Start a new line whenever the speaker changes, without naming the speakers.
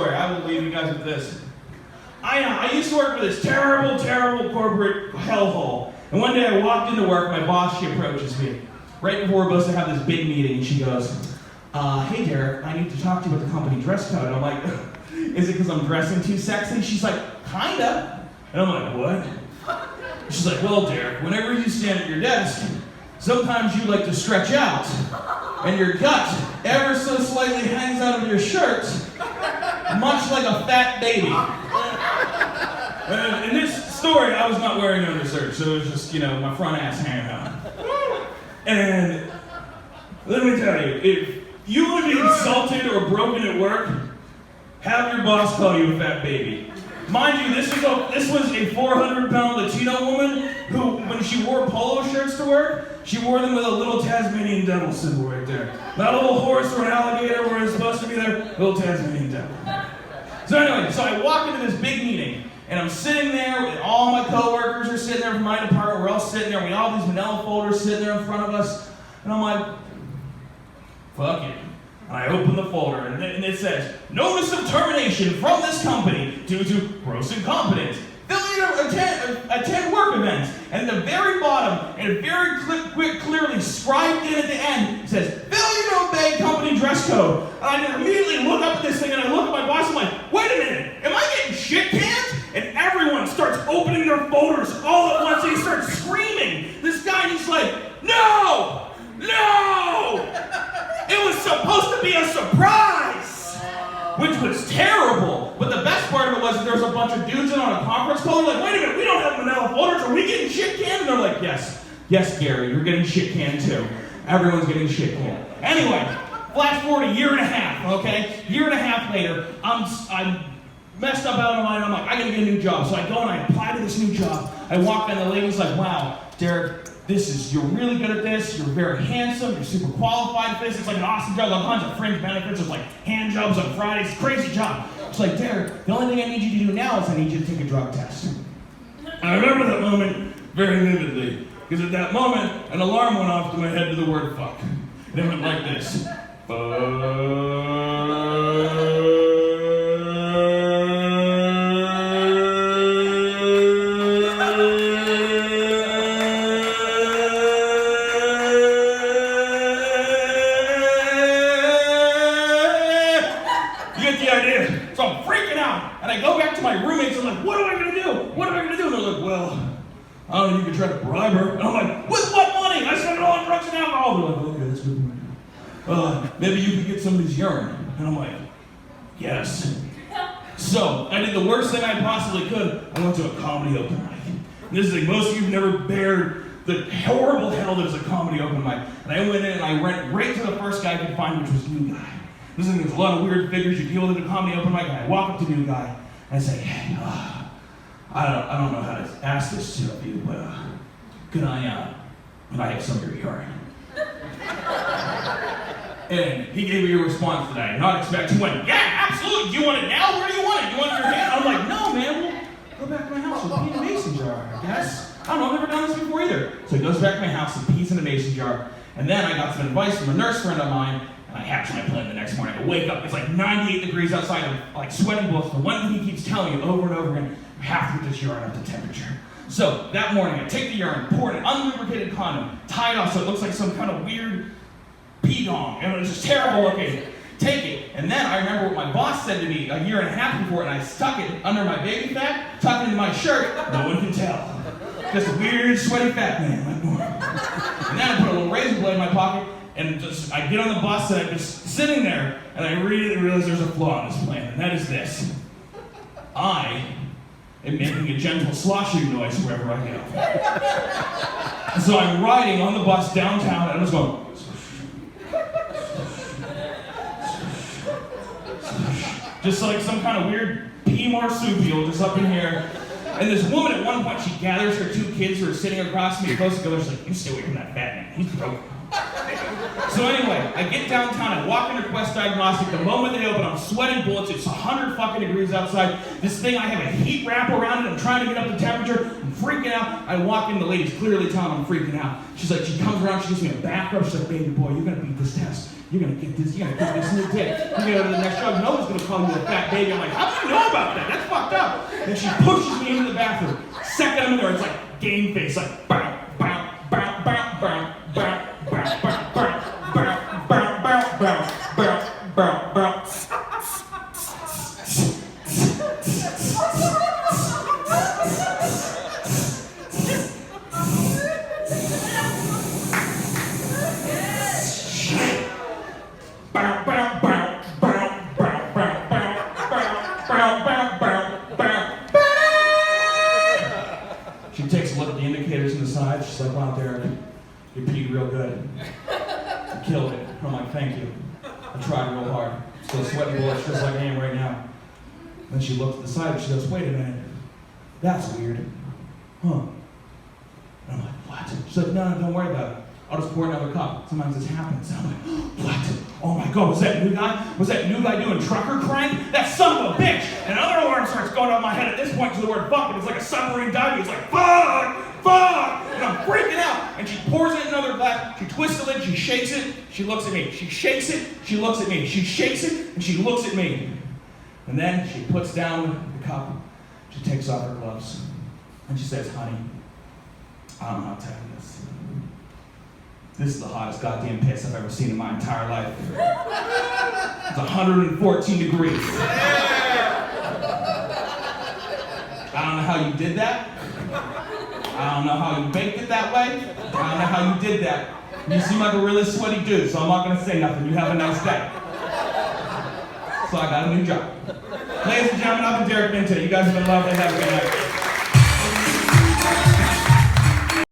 I will leave you guys with this. I used to work for this terrible corporate hellhole. And one day I walked into work, my boss, she approaches me. Right before we're supposed to have this big meeting, and she goes, hey Derek, I need to talk to you about the company dress code. And I'm like, is it because I'm dressing too sexy? She's like, kinda. And I'm like, what? She's like, well Derek, whenever you stand at your desk, sometimes you like to stretch out, and your gut ever so slightly hangs out of your shirt, much like a fat baby. In this story, I was not wearing undershirt, so it was just, my front ass hanging out. And let me tell you, if you want to be insulted or broken at work, have your boss call you a fat baby. Mind you, this was a 400-pound Latino woman who, when she wore polo shirts to work, she wore them with a little Tasmanian devil symbol right there. Not a little horse or an alligator where it's supposed to be there, a little Tasmanian devil. So anyway, I walk into this big meeting, and I'm sitting there, and all my coworkers are sitting there from my department, we're all sitting there, we all have these manila folders sitting there in front of us, and I'm like, fuck it. And I open the folder, and it says, notice of termination from this company due to gross incompetence. Failure to attend work events. And at the very bottom, and very clearly scribed in at the end, it says, failure to obey company dress code. And I immediately look up at this thing, and I look at my boss, and I'm like, wait a minute, am I getting shit canned? And everyone starts opening their folders all at once, and he starts screaming. This guy, he's like, no! It was supposed to be a surprise! Which was terrible. But the best part of it was that there was a bunch of dudes in on a conference call. They're like, wait a minute, we don't have manila folders. Are we getting shit canned? And they're like, yes, Gary, you're getting shit canned too. Everyone's getting shit canned. Anyway, flash forward a year and a half, okay? Year and a half later, I'm messed up out of my mind. I'm like, I gotta get a new job. So I go and I apply to this new job. I walk in, and the lady's like, wow, Derek, you're really good at this, you're very handsome, you're super qualified for this, it's like an awesome job, a bunch of fringe benefits, there's like hand jobs on Fridays, crazy job. It's like, Derek, the only thing I need you to do now is I need you to take a drug test. I remember that moment very vividly, because at that moment, an alarm went off to my head to the word fuck. And it went like this. So I'm freaking out, and I go back to my roommates, and I'm like, what am I going to do? And they're like, well, I don't know, you can try to bribe her. And I'm like, with what money? I spent it all on drugs and alcohol. They're like, okay, that's good. Maybe you could get somebody's urine. And I'm like, yes. So I did the worst thing I possibly could. I went to a comedy open mic. And this is like, most of you have never bared the horrible hell that is a comedy open mic. And I went in, and I went right to the first guy I could find, which was New Guy. Listen, there's a lot of weird figures you deal with at a comedy open mic, and I walk up to New Guy, and I say, hey, I don't know how to ask this to you, but can I have some of your urine? And he gave me a response that I did not expect. He went, yeah, absolutely, do you want it now? Where do you want it? You want it in your hand? I'm like, no, man, we'll go back to my house, we'll pee in a mason jar, I guess. I don't know, I've never done this before either. So he goes back to my house and pees in a mason jar, and then I got some advice from a nurse friend of mine. I hatch my plan the next morning. I wake up, it's like 98 degrees outside, I'm like sweating bullets. The one thing he keeps telling you over and over again, you have to get this urine up to temperature. So that morning, I take the urine, pour it in an unlubricated condom, tie it off so it looks like some kind of weird pee dong. And it was just terrible looking. Take it. And then I remember what my boss said to me a year and a half before, and I stuck it under my baby fat, tucked it into my shirt. No one can tell. Just a weird, sweaty fat man like normal. And then I put a little razor blade in my pocket. And I get on the bus, and I'm just sitting there, and I read it and realize there's a flaw in this plan, and that is this. I am making a gentle sloshing noise wherever I go. And so I'm riding on the bus downtown, and I'm just going, just like some kind of weird pea marsupial just up in here. And this woman at one point, she gathers her two kids who are sitting across me, close together, she's like, you stay away from that fat man, he's broken. So anyway, I get downtown, I walk into Quest Diagnostic. The moment they open, I'm sweating bullets. It's 100 fucking degrees outside. This thing, I have a heat wrap around it. I'm trying to get up the temperature. I'm freaking out. I walk in, the lady's clearly telling me I'm freaking out. She's like, she comes around, she gives me a back rub. She's like, baby boy, you're gonna beat this test. You're gonna get this, you're gonna get this new dick. You're gonna go to the next show. No one's gonna call you a fat baby. I'm like, how do you know about that? That's fucked up. And she pushes me into the bathroom. Second I'm in there, it's like game face, like bow, bow, bow, bow, bow, bow, bow, bow, bow. She takes a look at the indicators on the side. She's like, wow, Derek, you peed real good. You killed it. I'm like, thank you. I tried real hard. Still sweating bullets just like I am right now. Then she looked at the side and she goes, wait a minute. That's weird. Huh. And I'm like, what? She's like, no, don't worry about it. I'll just pour another cup. Sometimes this happens. And I'm like, what? Oh my God, was that new guy? Was that new guy doing trucker crank? That son of a bitch! And another alarm starts going off my head at this point to the word fuck, and it's like a submarine diving. It's like, fuck! Fuck! And I'm freaking out. And she pours it in another glass. She twists the lid, she shakes it, she looks at me. She shakes it, she looks at me. She shakes it, and she looks at me. And then she puts down the cup. She takes off her gloves. And she says, honey, I don't know how to tell you this. This is the hottest goddamn piss I've ever seen in my entire life. It's 114 degrees. I don't know how you did that. I don't know how you baked it that way. I don't know how you did that. You seem like a really sweaty dude, so I'm not gonna say nothing. You have a nice day. So I got a new job. Ladies and gentlemen, I've been Derek Minto. You guys have been lovely. Have a good night.